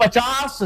50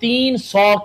300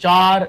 4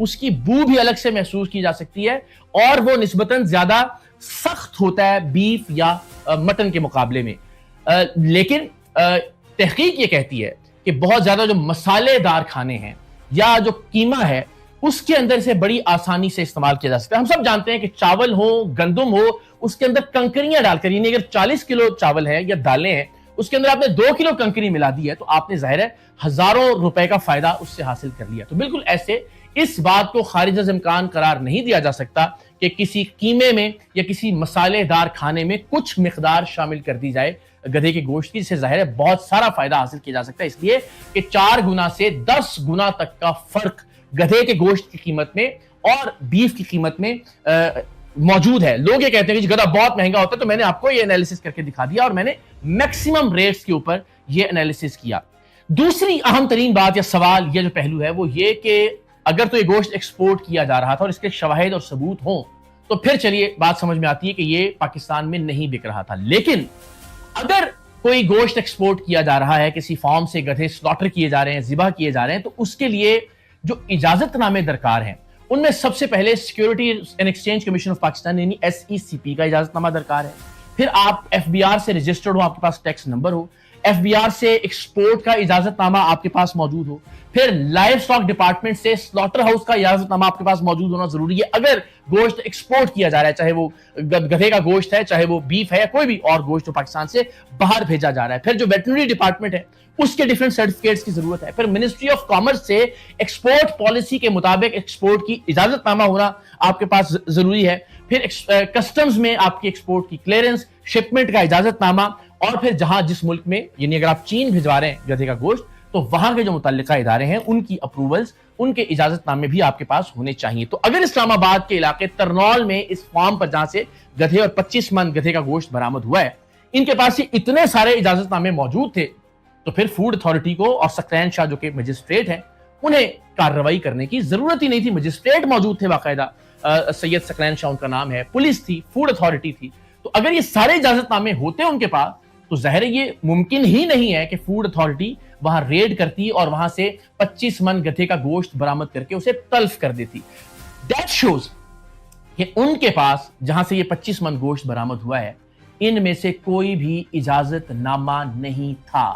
اس کی بو بھی الگ سے محسوس کی جا سکتی ہے اور وہ نسبتاً زیادہ سخت ہوتا ہے بیف یا مٹن کے مقابلے میں. لیکن تحقیق یہ کہتی ہے کہ بہت زیادہ جو مسالے دار کھانے ہیں یا جو قیمہ ہے اس کے اندر سے بڑی آسانی سے استعمال کیا جا سکتا ہے. ہم سب جانتے ہیں کہ چاول ہو, گندم ہو, اس کے اندر کنکریاں ڈال کر, یعنی اگر 40 کلو چاول ہے یا دالیں ہیں, اس کے اندر آپ نے 2 کلو کنکری ملا دی ہے تو آپ نے ظاہر ہے ہزاروں روپے کا فائدہ اس سے حاصل کر لیا. تو بالکل ایسے اس بات کو خارج از امکان قرار نہیں دیا جا سکتا کہ کسی قیمے میں یا کسی مسالے دار کھانے میں کچھ مقدار شامل کر دی جائے گدھے کے گوشت کی, جس سے ظاہر ہے بہت سارا فائدہ حاصل کیا جا سکتا ہے, اس لیے کہ 4 گنا سے 10 گنا تک کا فرق گدھے کے گوشت کی قیمت میں اور بیف کی قیمت میں موجود ہے. لوگ یہ کہتے ہیں کہ گدھا بہت مہنگا ہوتا ہے, تو میں نے آپ کو یہ انالیسس کر کے دکھا دیا اور میں نے میکسیمم ریٹس کے اوپر یہ انالیسس کیا. دوسری اہم ترین بات یا سوال یہ جو پہلو ہے وہ یہ کہ اگر تو یہ گوشت ایکسپورٹ کیا جا رہا تھا اور اس کے شواہد اور ثبوت ہوں تو پھر چلیے بات سمجھ میں آتی ہے کہ یہ پاکستان میں نہیں بک رہا تھا. لیکن اگر کوئی گوشت ایکسپورٹ کیا جا رہا ہے, کسی فارم سے گدھے سلاٹر کیے جا رہے ہیں, ذبح کیے جا رہے ہیں, تو اس کے لیے جو اجازت نامے درکار ہیں ان میں سب سے پہلے security and exchange commission of Pakistan یعنی SECP کا اجازت نامہ درکار ہے. پھر آپ FBR سے رجسٹرڈ ہو, آپ کے پاس ٹیکس نمبر ہو, FBR سے ایکسپورٹ کا اجازت نامہ آپ کے پاس موجود ہو, پھر لائف سٹاک ڈپارٹمنٹ سے سلاٹر ہاؤس کا اجازت نامہ آپ کے پاس موجود ہونا ضروری ہے اگر گوشت ایکسپورٹ کیا جا رہا ہے, چاہے وہ گدھے کا گوشت ہے, چاہے وہ بیف ہے یا کوئی بھی اور گوشت جو پاکستان سے باہر بھیجا جا رہا ہے. پھر جو ویٹرنری ڈپارٹمنٹ ہے اس کے ڈیفرنٹ سرٹیفکیٹس کی ضرورت ہے. پھر منسٹری آف کامرس سے ایکسپورٹ پالیسی کے مطابق ایکسپورٹ کی اجازت نامہ ہونا آپ کے پاس ضروری ہے. پھر کسٹمز میں آپ کی ایکسپورٹ کی کلیئرنس, شپمنٹ کا اجازت نامہ, اور پھر جہاں جس ملک میں, یعنی اگر آپ چین بھجوا رہے ہیں گدھے کا گوشت تو وہاں کے جو متعلقہ ادارے ہیں ان کی اپروولز, ان کے اجازت نامے بھی آپ کے پاس ہونے چاہیے. تو اگر اسلام آباد کے علاقے ترنول میں اس فارم پر جہاں سے گدھے اور 25 من گدھے کا گوشت برآمد ہوا ہے ان کے پاس یہ اتنے سارے اجازت نامے موجود تھے تو پھر فوڈ اتھارٹی کو اور سکلین شاہ جو کہ مجسٹریٹ ہیں انہیں کارروائی کرنے کی ضرورت ہی نہیں تھی. مجسٹریٹ موجود تھے باقاعدہ, سید سکلین شاہ ان کا نام ہے, پولیس تھی, فوڈ اتھارٹی تھی. تو اگر یہ سارے اجازت نامے ہوتے ان کے پاس تو ظاہر یہ ممکن ہی نہیں ہے کہ فوڈ اتھارٹی وہاں ریڈ کرتی اور وہاں سے 25 من گدھے کا گوشت برآمد کر کے اسے تلف کر دیتی. دیٹ شوز کہ ان کے پاس جہاں سے یہ 25 من گوشت برآمد ہوا ہے ان میں سے کوئی بھی اجازت نامہ نہیں تھا.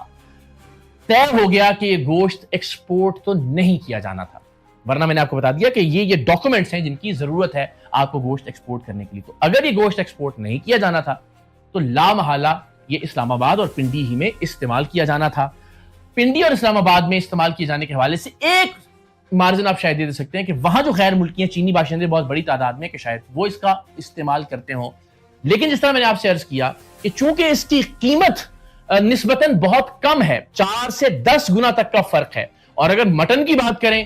طے ہو گیا کہ یہ گوشت ایکسپورٹ تو نہیں کیا جانا تھا, ورنہ میں نے آپ کو بتا دیا کہ یہ ڈاکومنٹس ہیں جن کی ضرورت ہے آپ کو گوشت ایکسپورٹ کرنے کے لیے. تو اگر یہ گوشت ایکسپورٹ نہیں کیا جانا تھا تو لامحالہ یہ اسلام آباد اور پنڈی ہی میں استعمال کیا جانا تھا. پنڈی اور اسلام آباد میں استعمال کیے جانے کے حوالے سے ایک مارجن آپ شاید دے سکتے ہیں کہ وہاں جو غیر ملکی ہیں, چینی باشندے بہت بڑی تعداد میں, کہ شاید وہ اس کا استعمال کرتے ہوں. لیکن جس طرح میں نے آپ سے عرض کیا کہ چونکہ اس کی قیمت نسبتاً بہت کم ہے, 4 سے 10 گنا تک کا فرق ہے, اور اگر مٹن کی بات کریں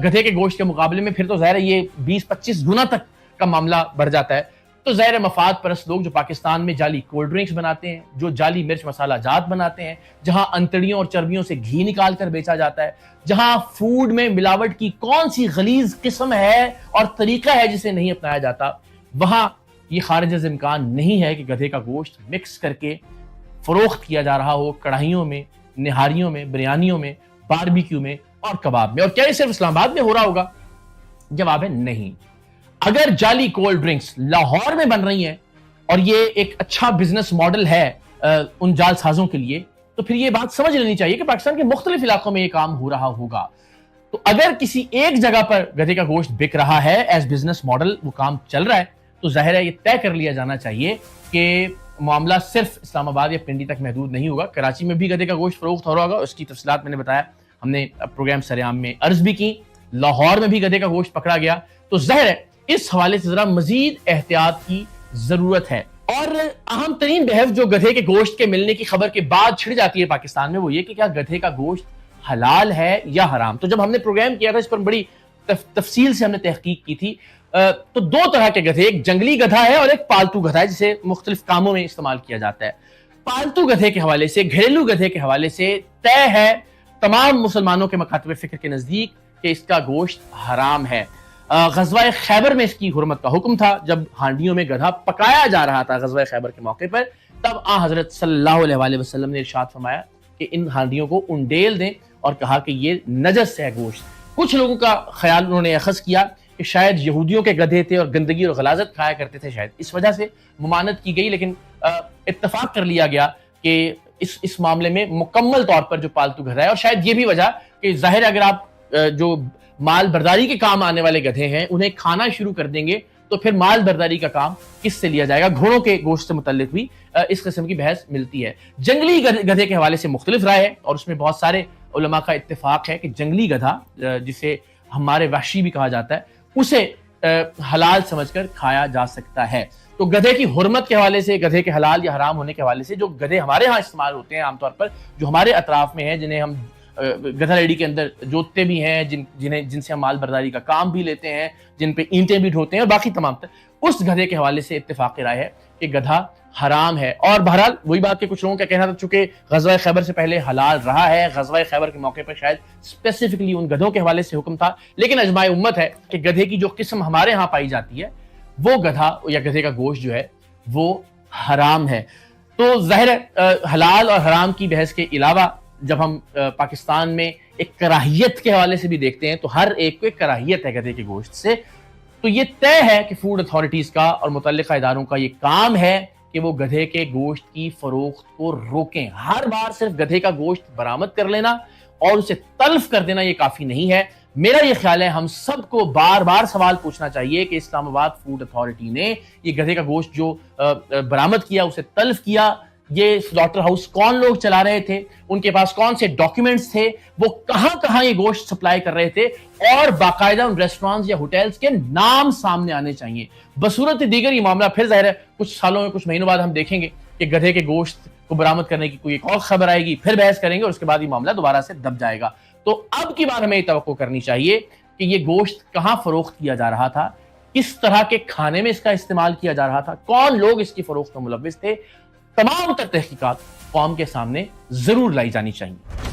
گدھے کے گوشت کے مقابلے میں پھر تو ظاہر ہے یہ 20-25 گنا تک کا معاملہ بڑھ جاتا ہے. تو ظاہر مفاد پرست لوگ جو پاکستان میں جعلی کولڈ ڈرنکس بناتے ہیں, جو جعلی مرچ مسالہ جات بناتے ہیں, جہاں انتڑیوں اور چربیوں سے گھی نکال کر بیچا جاتا ہے, جہاں فوڈ میں ملاوٹ کی کون سی غلیظ قسم ہے اور طریقہ ہے جسے نہیں اپنایا جاتا, وہاں یہ خارج از امکان نہیں ہے کہ گدھے کا گوشت مکس کر کے فروخت کیا جا رہا ہو کڑھائیوں میں, نہاریوں میں, بریانیوں میں, باربیکیو میں اور کباب میں. اور کیا یہ صرف اسلام آباد میں ہو رہا ہوگا؟ جواب ہے نہیں. اگر جعلی کولڈ ڈرنکس لاہور میں بن رہی ہیں اور یہ ایک اچھا بزنس ماڈل ہے ان جعل سازوں کے لیے, تو پھر یہ بات سمجھ لینی چاہیے کہ پاکستان کے مختلف علاقوں میں یہ کام ہو رہا ہوگا. تو اگر کسی ایک جگہ پر گدھے کا گوشت بک رہا ہے ایز بزنس ماڈل, وہ کام چل رہا ہے, تو ظاہر ہے یہ طے کر لیا جانا چاہیے کہ معاملہ صرف اسلام آباد یا پنڈی تک محدود نہیں ہوگا. کراچی میں بھی گدھے کا گوشت فروخت ہو رہا ہوگا, اس کی تفصیلات میں نے بتایا, ہم نے پروگرام سریام میں عرض بھی کی. لاہور میں بھی گدھے کا گوشت پکڑا گیا. تو ظاہر ہے اس حوالے سے ذرا مزید احتیاط کی ضرورت ہے. اور اہم ترین بحث جو گدھے کے گوشت کے ملنے کی خبر کے بعد چھڑ جاتی ہے پاکستان میں, وہ یہ کہ کیا گدھے کا گوشت حلال ہے یا حرام. تو جب ہم نے پروگرام کیا تھا اس پر بڑی تفصیل سے ہم نے تحقیق کی تھی. تو 2 طرح کے گدھے, ایک جنگلی گدھا ہے اور ایک پالتو گدھا ہے جسے مختلف کاموں میں استعمال کیا جاتا ہے. پالتو گدھے کے حوالے سے, گھریلو گدھے کے حوالے سے طے ہے تمام مسلمانوں کے مکاتب فکر کے نزدیک کہ اس کا گوشت حرام ہے. غزوہ خیبر میں اس کی حرمت کا حکم تھا. جب ہانڈیوں میں گدھا پکایا جا رہا تھا غزوہ خیبر کے موقع پر, تب حضرت صلی اللہ علیہ وسلم نے ارشاد فرمایا کہ ان ہانڈیوں کو انڈیل دیں اور کہا کہ یہ نجس ہے گوشت. کچھ لوگوں کا خیال انہوں نے اخذ کیا کہ شاید یہودیوں کے گدھے تھے اور گندگی اور غلاظت کھایا کرتے تھے، شاید اس وجہ سے ممانعت کی گئی، لیکن اتفاق کر لیا گیا کہ اس معاملے میں مکمل طور پر جو پالتو گدھا ہے، اور شاید یہ بھی وجہ کہ ظاہر اگر آپ جو مال برداری کے کام آنے والے گدھے ہیں انہیں کھانا شروع کر دیں گے تو پھر مال برداری کا کام کس سے لیا جائے گا۔ گھوڑوں کے گوشت سے متعلق بھی اس قسم کی بحث ملتی ہے۔ جنگلی گدھے کے حوالے سے مختلف رائے ہے، اور اس میں بہت سارے علماء کا اتفاق ہے کہ جنگلی گدھا جسے ہمارے وحشی بھی کہا جاتا ہے اسے حلال سمجھ کر کھایا جا سکتا ہے۔ تو گدھے کی حرمت کے حوالے سے، گدھے کے حلال یا حرام ہونے کے حوالے سے، جو گدھے ہمارے ہاں استعمال ہوتے ہیں عام طور پر، جو ہمارے اطراف میں ہیں، جنہیں ہم گدھا ریڈی کے اندر جوتتے بھی ہیں، جن سے ہم مال برداری کا کام بھی لیتے ہیں، جن پہ اینٹیں بھی ڈھوتے ہیں اور باقی تمام اس گدھے کے حوالے سے اتفاق رائے ہے کہ گدھا حرام ہے۔ اور بہرحال وہی بات کہ کچھ لوگوں کا کہنا تھا چونکہ غزوہ خیبر سے پہلے حلال رہا ہے، غزوہ خیبر کے موقع پر شاید اسپیسیفکلی ان گدھوں کے حوالے سے حکم تھا، لیکن اجماع امت ہے کہ گدھے کی جو قسم ہمارے ہاں پائی جاتی ہے وہ گدھا یا گدھے کا گوشت جو ہے وہ حرام ہے۔ تو ظاہر حلال اور حرام کی بحث کے علاوہ جب ہم پاکستان میں ایک کراہیت کے حوالے سے بھی دیکھتے ہیں تو ہر ایک کو ایک کراہیت ہے گدھے کے گوشت سے، تو یہ طے ہے کہ فوڈ اتھارٹیز کا اور متعلقہ اداروں کا یہ کام ہے کہ وہ گدھے کے گوشت کی فروخت کو روکیں۔ ہر بار صرف گدھے کا گوشت برآمد کر لینا اور اسے تلف کر دینا یہ کافی نہیں ہے۔ میرا یہ خیال ہے ہم سب کو بار بار سوال پوچھنا چاہیے کہ اسلام آباد فوڈ اتھارٹی نے یہ گدھے کا گوشت جو برآمد کیا، اسے تلف کیا، یہ سلاٹر ہاؤس کون لوگ چلا رہے تھے، ان کے پاس کون سے ڈاکیومنٹس تھے، وہ کہاں کہاں یہ گوشت سپلائی کر رہے تھے، اور باقاعدہ ان ریسٹورانٹس یا ہوٹلز کے نام سامنے آنے چاہیے۔ بصورت دیگر یہ معاملہ پھر ظاہر ہے کچھ سالوں میں، کچھ مہینوں بعد ہم دیکھیں گے کہ گدھے کے گوشت کو برآمد کرنے کی کوئی ایک اور خبر آئے گی، پھر بحث کریں گے اور اس کے بعد یہ معاملہ دوبارہ سے دب جائے گا۔ تو اب کی بار ہمیں یہ توقع کرنی چاہیے کہ یہ گوشت کہاں فروخت کیا جا رہا تھا، کس طرح کے کھانے میں اس کا استعمال کیا جا رہا تھا، کون لوگ اس کی فروخت میں ملوث تھے، تمام تر تحقیقات قوم کے سامنے ضرور لائی جانی چاہیے۔